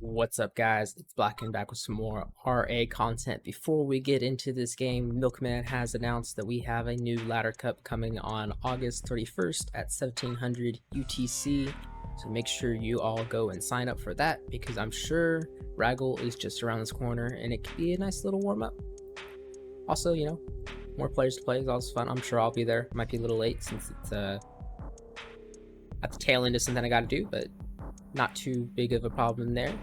What's up, guys? It's Black and back with some more RA content. Before we get into this game, Milkman has announced that we have a new ladder cup coming on August 31st at 1700 UTC. So make sure you all go and sign up for that because I'm sure Raggle is just around this corner and it could be a nice little warm up. Also, more players to play is always fun. I'm sure I'll be there. Might be a little late since it's at the tail end of something I gotta do, but not too big of a problem there.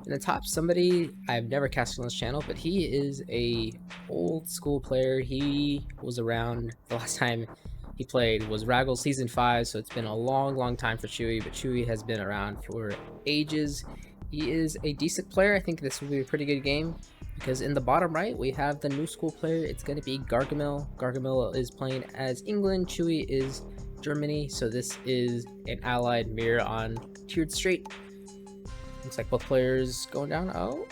In the top, somebody I've never casted on this channel, but he is a old school player. He was around, the last time he played was Raggle Season 5, so it's been a long time for Chewey, but Chewey has been around for ages. He is a decent player. I think this will be a pretty good game, because in the bottom right, we have the new school player. It's going to be Gargamel. Gargamel is playing as England. Chewey is Germany, so this is an allied mirror on tiered Strait. Looks like both players going down. Oh,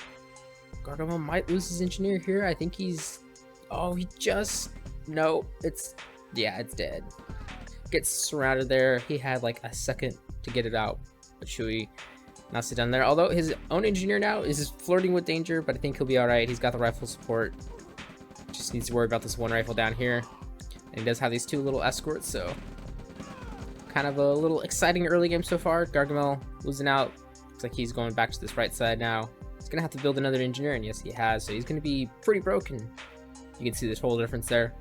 Gargamel might lose his engineer here. I think he's... Oh, no, it's dead. Gets surrounded there. He had like a second to get it out, but Chewey knocks it down there. Although his own engineer now is flirting with danger, but I think he'll be all right. He's got the rifle support. Just needs to worry about this one rifle down here. And he does have these two little escorts, so kind of a little exciting early game so far. Gargamel losing out. Looks like he's going back to this right side now. He's gonna have to build another engineer, and yes, he has. So he's gonna be pretty broken. You can see this whole difference there.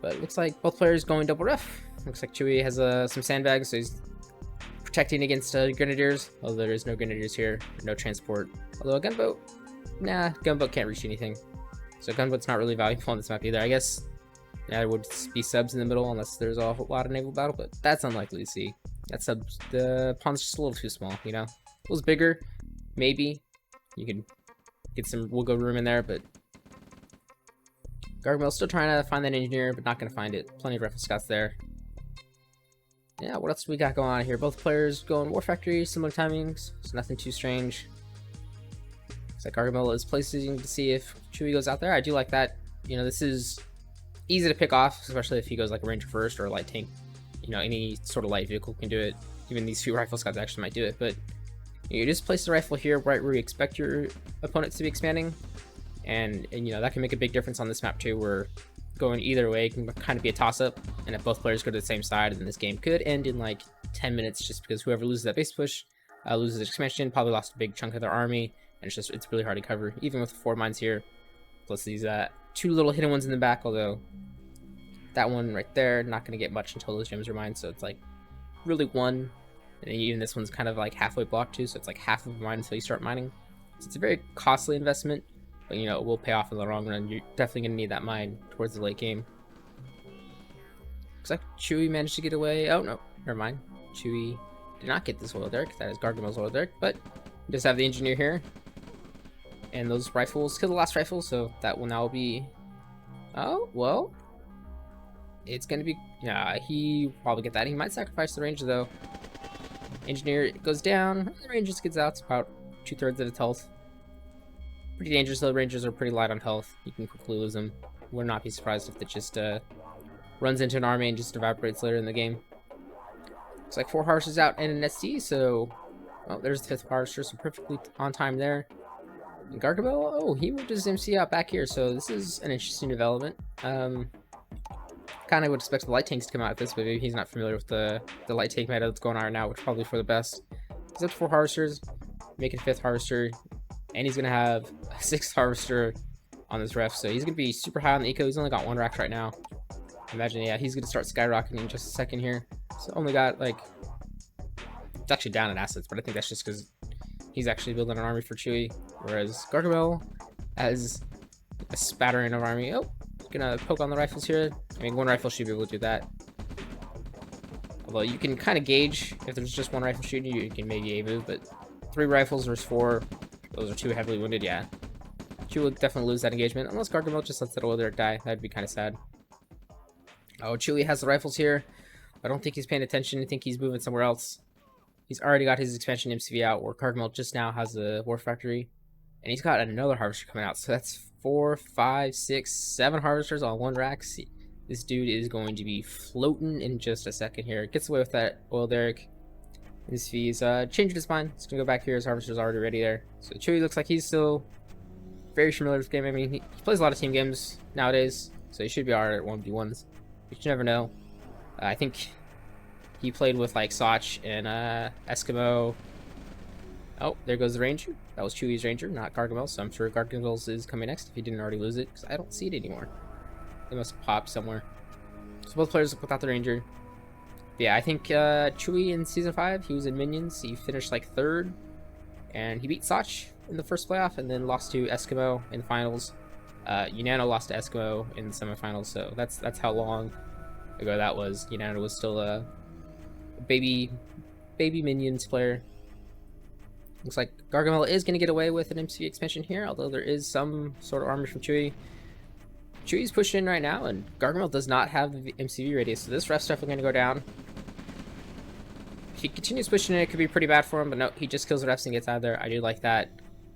But it looks like both players going double ref. Looks like Chewey has some sandbags, so he's protecting against grenadiers. Although there is no grenadiers here, no transport. Although a gunboat, nah, gunboat can't reach anything. So gunboat's not really valuable on this map either. I guess there would be subs in the middle unless there's a whole lot of naval battle, but that's unlikely to see. That subs, the pond's just a little too small, If it was bigger, maybe you could get some wiggle room in there, but Gargamel's still trying to find that engineer, but not going to find it. Plenty of rifle scouts there. Yeah, what else do we got going on here? Both players going War Factory, similar timings, so nothing too strange. Looks like Gargamel is placing to see if Chewey goes out there. I do like that. This is easy to pick off, especially if he goes like a ranger first or a light tank. Any sort of light vehicle can do it. Even these few rifle scouts actually might do it, but you just place the rifle here right where you expect your opponents to be expanding, and that can make a big difference on this map too, where going either way can kind of be a toss-up, and if both players go to the same side, then this game could end in like 10 minutes, just because whoever loses that base push loses expansion, probably lost a big chunk of their army, and it's really hard to cover, even with 4 mines here, plus these two little hidden ones in the back, although that one right there, not going to get much until those gems are mined, so it's like really one. And even this one's kind of like halfway blocked too, so it's like half of a mine until you start mining. So it's a very costly investment, but it will pay off in the long run. You're definitely going to need that mine towards the late game. Looks like Chewey managed to get away. Oh no, never mind. Chewey did not get this oil derrick. That is Gargamel's oil derrick, but he does have the engineer here. And those rifles kill the last rifle, so that will now be... Oh, well... It's gonna be, he probably get that. He might sacrifice the ranger though. Engineer goes down. The ranger just gets out. It's about 2/3 of its health. Pretty dangerous though. Rangers are pretty light on health. You can quickly lose them. Would not be surprised if it just runs into an army and just evaporates later in the game. Looks like 4 harvesters out and an SD. So, there's the 5th harvester. So perfectly on time there. And Gargamel, oh, he moved his MC out back here. So this is an interesting development. Kind of would expect the light tanks to come out of this, but maybe he's not familiar with the light tank meta that's going on right now, which is probably for the best. He's up to 4 harvesters, making 5th harvester, and he's going to have a 6th harvester on this ref, so he's going to be super high on the eco. He's only got 1 rack right now. Imagine, he's going to start skyrocketing in just a second here. So only got, it's actually down in assets, but I think that's just because he's actually building an army for Chewey, whereas Gargamel has a spattering of army. Oh, gonna poke on the rifles here. I mean, 1 rifle should be able to do that. Although you can kind of gauge if there's just 1 rifle shooting you can maybe move, but 3 rifles versus 4, those are 2 heavily wounded. Chewey will definitely lose that engagement unless Gargamel just lets that oil derrick die. That'd be kind of sad. Oh, Chewey has the rifles here. I don't think he's paying attention. I think he's moving somewhere else. He's already got his expansion MCV out, where Gargamel just now has the War Factory, and he's got another harvester coming out. So that's 4, 5, 6, 7 harvesters on 1 rack. This dude is going to be floating in just a second here. Gets away with that oil derrick. His fees changing his mind. He's gonna go back here. His harvester's already ready there. So Chewey looks like he's still very familiar with the game. I mean, he plays a lot of team games nowadays, so he should be alright at 1v1s. But you never know. I think he played with like Soch and Eskimo. Oh, there goes the Ranger. That was Chewey's Ranger, not Gargamel. So I'm sure Gargamel's is coming next if he didn't already lose it, because I don't see it anymore. It must have popped somewhere. So both players without the Ranger. Yeah, I think Chewey in Season 5, he was in Minions. He finished like 3rd, and he beat Soch in the first playoff, and then lost to Eskimo in the finals. Unano lost to Eskimo in the semifinals, so that's how long ago that was. Unano was still a baby Minions player. Looks like Gargamel is going to get away with an MCV expansion here, although there is some sort of armor from Chewey. Chewey's pushing in right now, and Gargamel does not have the MCV radius, so this ref's definitely going to go down. If he continues pushing in, it could be pretty bad for him, but no, he just kills the refs and gets out of there. I do like that.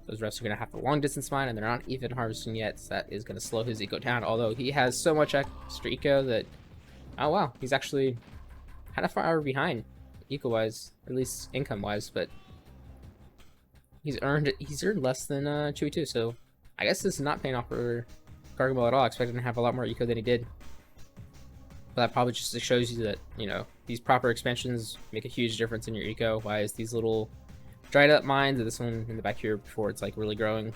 Those refs are going to have the long distance mine, and they're not even harvesting yet, so that is going to slow his eco down, although he has so much extra eco that... Oh wow, he's actually kind of far behind eco-wise, at least income-wise, but he's earned less than Chewey too, so I guess this is not paying off for Gargamel at all. I expected him to have a lot more eco than he did. But that probably just shows you that, you know, these proper expansions make a huge difference in your eco, whereas these little dried up mines, this one in the back here before it's like really growing,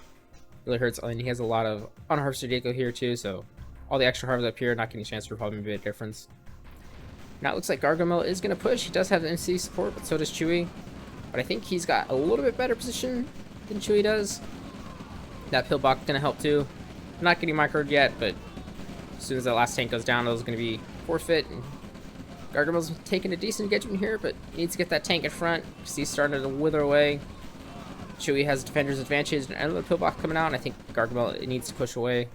really hurts. And he has a lot of unharvested eco here too, so all the extra harvest up here, not getting a chance to probably make a big difference. Now it looks like Gargamel is going to push. He does have the NC support, but so does Chewey. But I think he's got a little bit better position than Chewey does. That pillbox going to help too. Not getting microed yet, but as soon as that last tank goes down, those are going to be forfeit. And Gargamel's taking a decent engagement here, but he needs to get that tank in front because he's starting to wither away. Chewey has defender's advantage, and another pillbox coming out, and I think Gargamel needs to push away.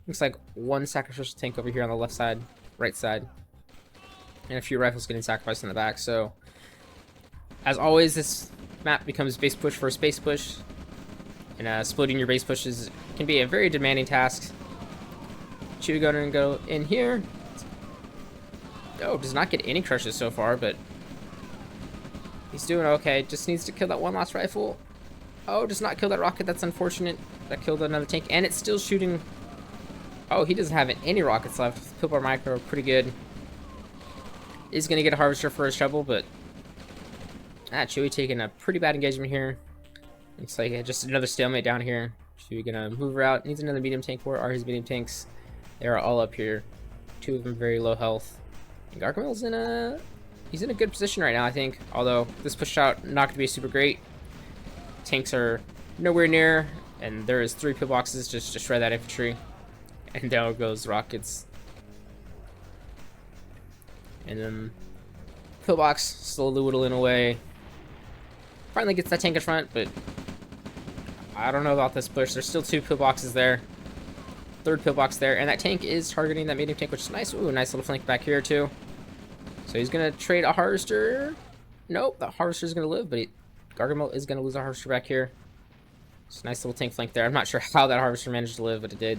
Looks like one sacrificial tank over here on the left side, right side, and a few rifles getting sacrificed in the back. So, as always, this map becomes base push for space push, and splitting your base pushes can be a very demanding task. Chewey going to go in here. Oh, does not get any crushes so far, but he's doing okay. Just needs to kill that one last rifle. Oh, does not kill that rocket. That's unfortunate. That killed another tank, and it's still shooting. Oh, he doesn't have any rockets left. Pillbar micro, pretty good. He's going to get a harvester for his trouble, but Chewey taking a pretty bad engagement here. Looks like just another stalemate down here. Chewey going to move her out. Needs another medium tank. Where are his medium tanks? They are all up here. 2 of them very low health. And Gargamel's he's in a good position right now, I think. Although this push out not going to be super great. Tanks are nowhere near, and there is 3 pillboxes just to shred that infantry. And down goes rockets. And then pillbox slowly whittling away. Finally gets that tank in front, but I don't know about this push. There's still 2 pillboxes there. 3rd pillbox there, and that tank is targeting that medium tank, which is nice. Ooh, nice little flank back here too. So he's gonna trade a harvester. Nope, the harvester's gonna live, but Gargamel is gonna lose a harvester back here. It's a nice little tank flank there. I'm not sure how that harvester managed to live, but it did.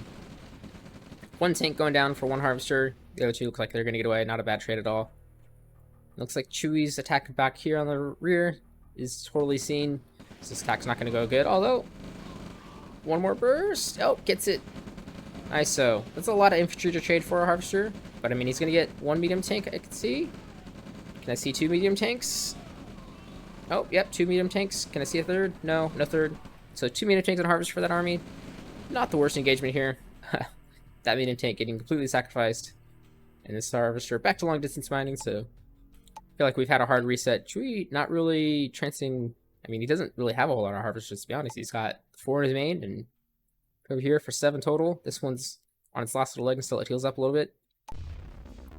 1 tank going down for 1 harvester. The other 2 look like they're gonna get away. Not a bad trade at all. Looks like Chewey's attack back here on the rear is totally seen. So this attack's not gonna go good, although 1 more burst. Oh, gets it. Nice. So that's a lot of infantry to trade for a harvester, but I mean he's gonna get 1 medium tank. I can see. Can I see 2 medium tanks? Oh, yep, 2 medium tanks. Can I see a 3rd? No, no 3rd. So 2 medium tanks and a harvester for that army. Not the worst engagement here. That medium tank getting completely sacrificed, and this harvester back to long distance mining. So I feel like we've had a hard reset. Chewey not really trancing. I mean, he doesn't really have a whole lot of harvesters, to be honest. He's got 4 in his main, and over here for 7 total. This one's on its last little leg until it heals up a little bit.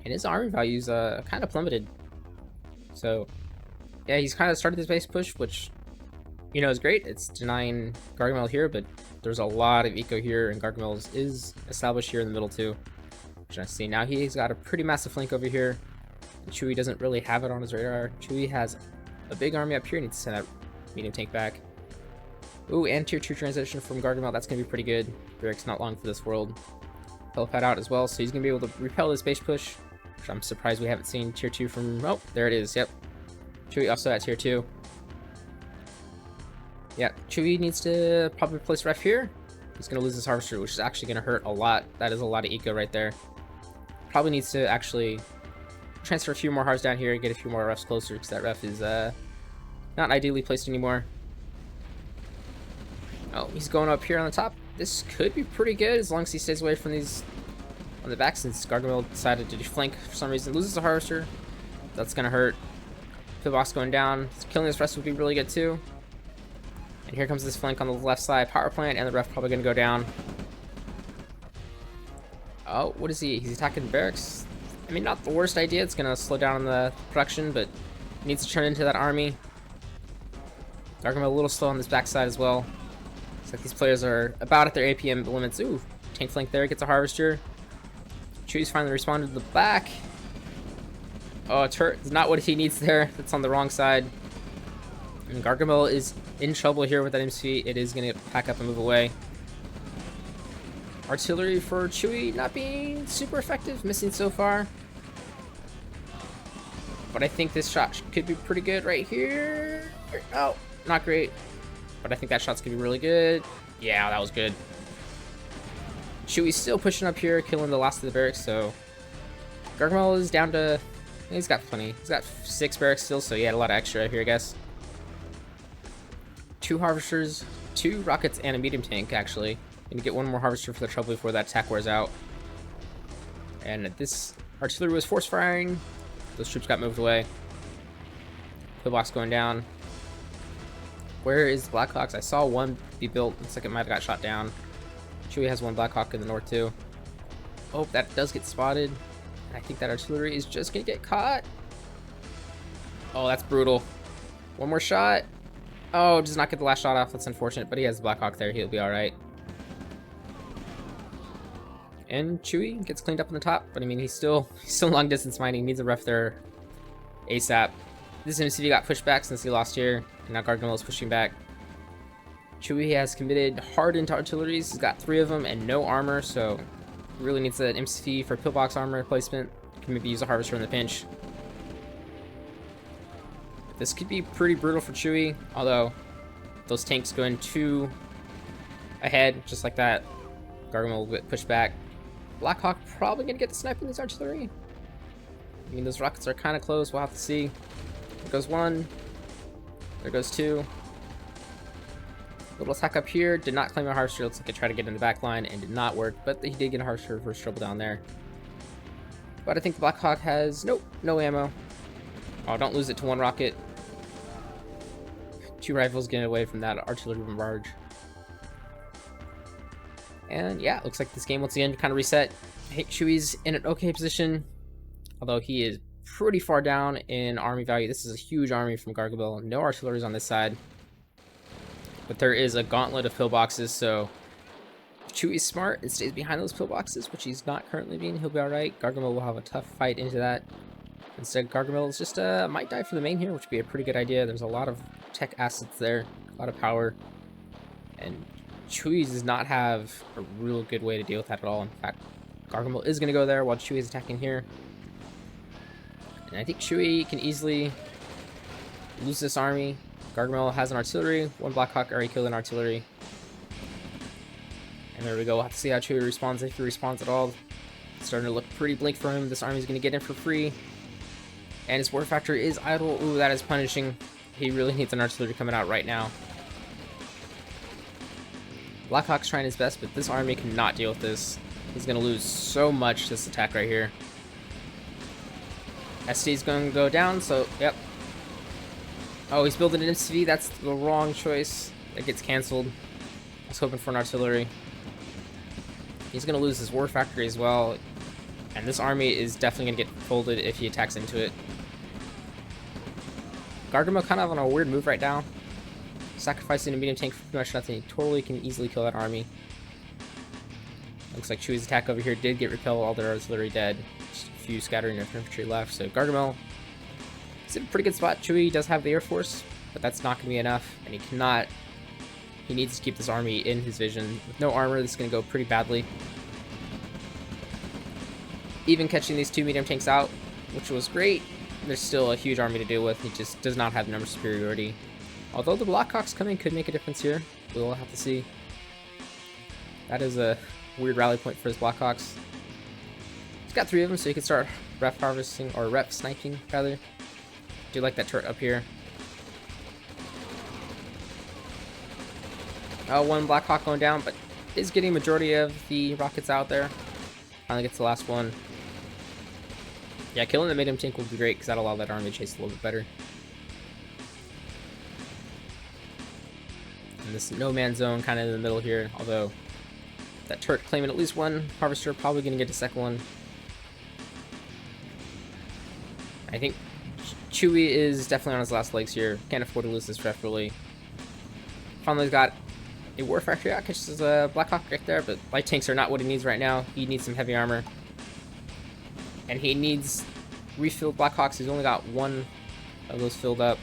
And his army value's kind of plummeted. So, yeah, he's kind of started this base push, which, you know, is great. It's denying Gargamel here, but there's a lot of eco here, and Gargamel is established here in the middle too. Which I see. Now he's got a pretty massive flank over here. Chewey doesn't really have it on his radar. Chewey has a big army up here. Needs to send that medium tank back. Ooh, and tier 2 transition from Gargamel. That's going to be pretty good. Beric's not long for this world. Helipad out as well, so he's going to be able to repel this base push, which I'm surprised we haven't seen tier 2 from... Oh, there it is. Yep. Chewey also at tier 2. Yeah, Chewey needs to probably place ref here. He's going to lose his harvester, which is actually going to hurt a lot. That is a lot of eco right there. Probably needs to actually transfer a few more hearts down here, get a few more refs closer, because that ref is not ideally placed anymore. Oh, he's going up here on the top. This could be pretty good as long as he stays away from these on the back, since Gargamel decided to flank for some reason. Loses the harvester. That's going to hurt. Pillbox going down. Killing this rest would be really good too. And here comes this flank on the left side. Power plant, and the ref probably going to go down. Oh, what is he? He's attacking the barracks. I mean, not the worst idea. It's going to slow down the production, but needs to turn into that army. Gargamel a little slow on this backside as well. Looks like these players are about at their APM limits. Ooh, tank flank there. Gets a harvester. Chewey's finally responded to the back. Oh, turret is not what he needs there. That's on the wrong side. And Gargamel is in trouble here with that MC. It is going to pack up and move away. Artillery for Chewey not being super effective. Missing so far. But I think this shot could be pretty good right here. Oh, not great. But I think that shot's going to be really good. Yeah, that was good. Chewey's still pushing up here, killing the last of the barracks, so Gargamel is down to... He's got plenty. He's got 6 barracks still, so he had a lot of extra here, I guess. 2 harvesters, 2 rockets, and a medium tank, actually. Gonna get 1 more harvester for the trouble before that attack wears out. And this artillery was force firing. Those troops got moved away. Pillbox going down. Where is the Blackhawks? I saw one be built. Looks like it might have got shot down. Chewey has 1 Blackhawk in the north too. Oh, that does get spotted. I think that artillery is just gonna get caught. Oh, that's brutal. 1 more shot. Oh, does not get the last shot off. That's unfortunate, but he has the Blackhawk there. He'll be all right. And Chewey gets cleaned up on the top, but I mean, he's still long distance mining. He needs a ref there ASAP. This MCV got pushed back since he lost here, and now Gargamel is pushing back. Chewey has committed hard into artilleries. He's got 3 of them and no armor, so really needs an MCV for pillbox armor replacement. Can maybe use a harvester in the pinch. This could be pretty brutal for Chewey, although those tanks going 2 ahead, just like that. Gargamel will get pushed back. Blackhawk probably gonna get the snipe in this artillery. I mean, those rockets are kind of close. We'll have to see. There goes 1. There goes 2. Little attack up here. Did not claim a harvester. Looks like it tried to get in the back line and did not work, but he did get a harvester for trouble down there. But I think the Blackhawk has no ammo. Oh, don't lose it to 1 rocket. 2 rifles getting away from that artillery barrage. And yeah, looks like this game once again kind of reset. I think Chewey's in an okay position, although he is pretty far down in army value. This is a huge army from Gargamel. No artilleries on this side, but there is a gauntlet of pillboxes, so if Chewey's smart and stays behind those pillboxes, which he's not currently being, he'll be alright. Gargamel will have a tough fight into that. Instead, Gargamel is just might die for the main here, which would be a pretty good idea. There's a lot of tech assets there, a lot of power, and Chewey does not have a real good way to deal with that at all. In fact, Gargamel is going to go there while Chewey is attacking here. And I think Chewey can easily lose this army. Gargamel has an artillery. 1 Blackhawk already killed an artillery. And there we go. We'll have to see how Chewey responds, if he responds at all. It's starting to look pretty bleak for him. This army is going to get in for free. And his war factor is idle. Ooh, that is punishing. He really needs an artillery coming out right now. Blackhawk's trying his best, but this army cannot deal with this. He's going to lose so much this attack right here. SD's going to go down, so, yep. Oh, he's building an MCV. That's the wrong choice. That gets canceled. I was hoping for an artillery. He's going to lose his war factory as well. And this army is definitely going to get folded if he attacks into it. Gargamel kind of on a weird move right now. Sacrificing a medium tank for pretty much nothing. He totally can easily kill that army. Looks like Chewey's attack over here did get repelled. All their artillery dead. Just a few scattering infantry left. So Gargamel is in a pretty good spot. Chewey does have the Air Force, but that's not going to be enough. And he cannot... He needs to keep this army in his vision. With no armor, this is going to go pretty badly. Even catching these 2 medium tanks out, which was great. there's still a huge army to deal with. He just does not have number superiority. Although the Blackhawks coming could make a difference here. We'll have to see. That is a weird rally point for his Blackhawks. He's got 3 of them, so he can start ref harvesting, or ref sniping, rather. Do like that turret up here. One Blackhawk going down, but is getting majority of the rockets out there. Finally gets the last one. Yeah, killing the medium tank will be great because that'll allow that army to chase a little bit better. And this no man's zone kind of in the middle here, although that turret claiming at least one harvester, probably going to get a second one. I think Chewey is definitely on his last legs here. Can't afford to lose this ref really. Finally's got a War Factory out, catches a Blackhawk right there, but light tanks are not what he needs right now. He needs some heavy armor. And he needs refilled Blackhawks. He's only got 1 of those filled up.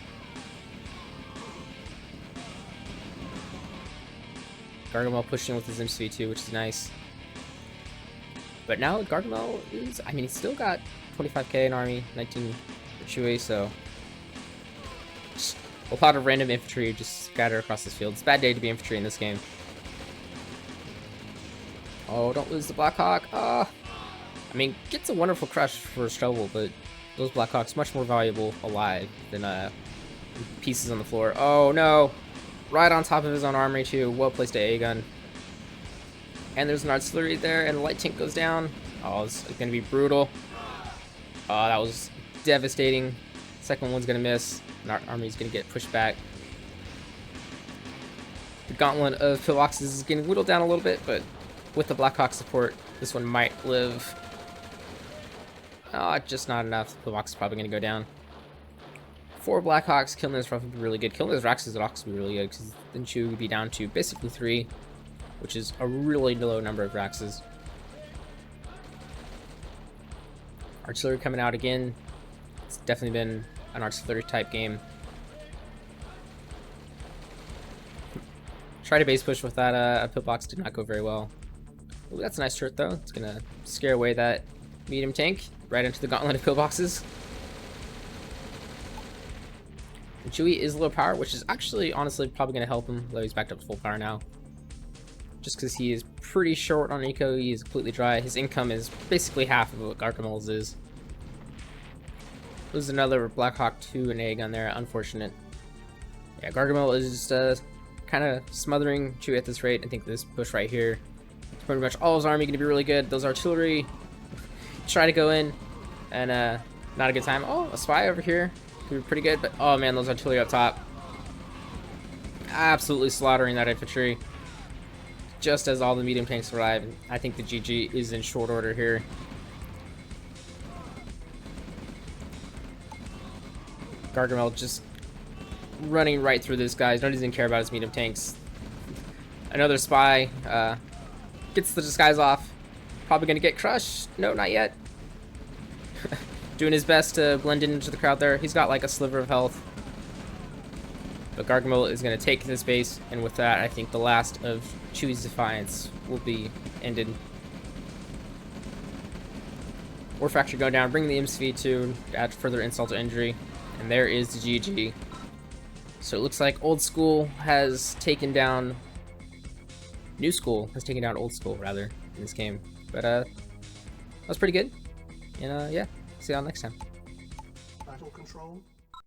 Gargamel pushing with his MC2, which is nice. But now Gargamel is, I mean, he's still got 25k in army, 19 for Chewey, so just a lot of random infantry just scattered across this field. It's a bad day to be infantry in this game. Oh, don't lose the Blackhawk. I mean, gets a wonderful crush for his trouble, but those Blackhawks much more valuable alive than pieces on the floor. Oh no! Right on top of his own armory too. Well placed A gun. And there's an artillery there, and the light tank goes down. Oh, it's gonna be brutal. Oh, that was devastating. Second one's gonna miss, and our army's gonna get pushed back. The gauntlet of pillboxes is getting whittled down a little bit, but with the Blackhawk support, this one might live. Oh, just not enough. The pillbox is probably gonna go down. 4 Blackhawks. Killing this rough would be really good. Killing this Raxes would also be really good, because then Chewey would be down to basically 3, which is a really low number of Raxes. Artillery coming out again. It's definitely been an artillery type game. Try to base push with that pillbox did not go very well. Ooh, that's a nice turret though. It's gonna scare away that medium tank right into the gauntlet of pillboxes. And Chewey is low power, which is actually honestly probably gonna help him, though he's backed up to full power now. Just because he is pretty short on eco, he is completely dry. His income is basically half of what Gargamel's is. There's another Blackhawk 2 and A gun there, unfortunate. Yeah, Gargamel is just kind of smothering Chewey at this rate. I think this push right here, pretty much all his army going to be really good. Those artillery try to go in, and not a good time. Oh, a spy over here could be pretty good, but oh man, those artillery up top, absolutely slaughtering that infantry. Just as all the medium tanks arrive, I think the GG is in short order here. Gargamel just running right through this guy. Nobody doesn't care about his medium tanks. Another spy gets the disguise off. Probably gonna get crushed. No, not yet. Doing his best to blend into the crowd there. He's got like a sliver of health. But Gargamel is going to take this base, and with that, I think the last of Chewey's Defiance will be ended. War Factory going down, bring the MCV to add further insult to injury, and there is the GG. So it looks like Old School has taken down... New School has taken down Old School, rather, in this game. But that was pretty good, and yeah, see y'all next time. Battle control